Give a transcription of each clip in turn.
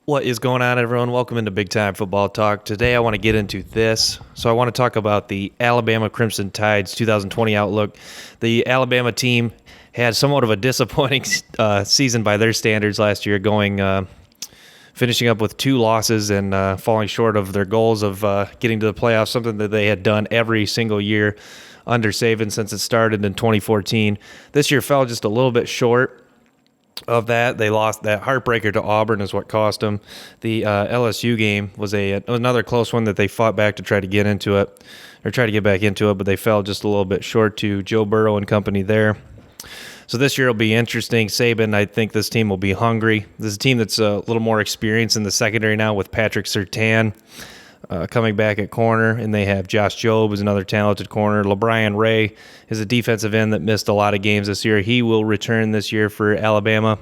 What is going on, everyone? Welcome into Big Time Football Talk. Today I want to get into this. So I want to talk about the Alabama Crimson Tide's 2020 outlook. The Alabama team had somewhat of a disappointing season by their standards last year, finishing up with 2 losses and falling short of their goals of getting to the playoffs, something that they had done every single year under Saban since it started in 2014. This year fell just a little bit short of that. They lost that heartbreaker to Auburn is what cost them. The LSU game was another close one that they fought back to try to get into it, or try to get back into it, but they fell just a little bit short to Joe Burrow and company there. So this year will be interesting. Saban, I think this team will be hungry. This is a team that's a little more experienced in the secondary now with Patrick Surtain coming back at corner, and they have Josh Jobe as another talented corner. LeBrian Ray is a defensive end that missed a lot of games this year. He will return this year for Alabama.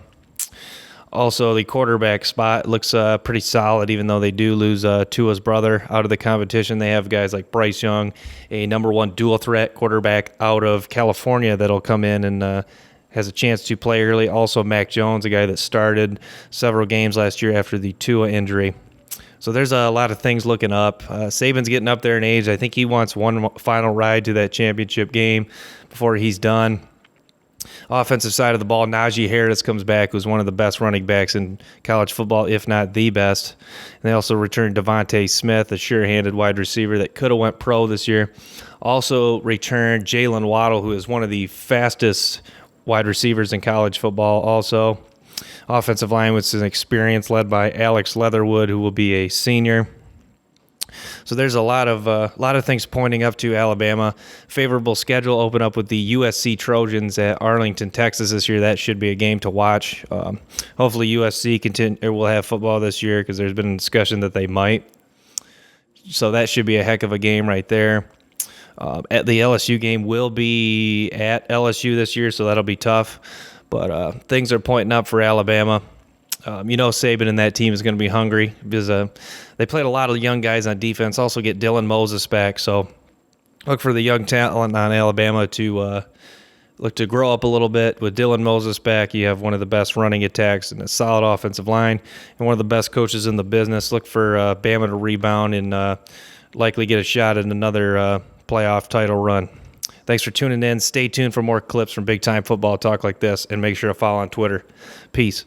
Also, the quarterback spot looks pretty solid, even though they do lose Tua's brother out of the competition. They have guys like Bryce Young, a number 1 dual threat quarterback out of California that'll come in and has a chance to play early. Also, Mac Jones, a guy that started several games last year after the Tua injury. So there's a lot of things looking up. Saban's getting up there in age. I think he wants one final ride to that championship game before he's done. Offensive side of the ball, Najee Harris comes back, who's one of the best running backs in college football, if not the best. And they also returned Devontae Smith, a sure-handed wide receiver that could have went pro this year. Also returned Jalen Waddle, who is one of the fastest wide receivers in college football also. Offensive line with some experience led by Alex Leatherwood, who will be a senior. So there's a lot of things pointing up to Alabama. Favorable schedule open up with the USC Trojans at Arlington, Texas this year. That should be a game to watch. Hopefully USC will have football this year because there's been a discussion that they might. So that should be a heck of a game right there. At the LSU game will be at LSU this year, so that'll be tough. But things are pointing up for Alabama. Saban and that team is going to be hungry because they played a lot of young guys on defense. Also get Dylan Moses back. So look for the young talent on Alabama to look to grow up a little bit. With Dylan Moses back, you have one of the best running attacks and a solid offensive line and one of the best coaches in the business. Look for Bama to rebound and likely get a shot at another playoff title run. Thanks for tuning in. Stay tuned for more clips from Big Time Football Talk like this, and make sure to follow on Twitter. Peace.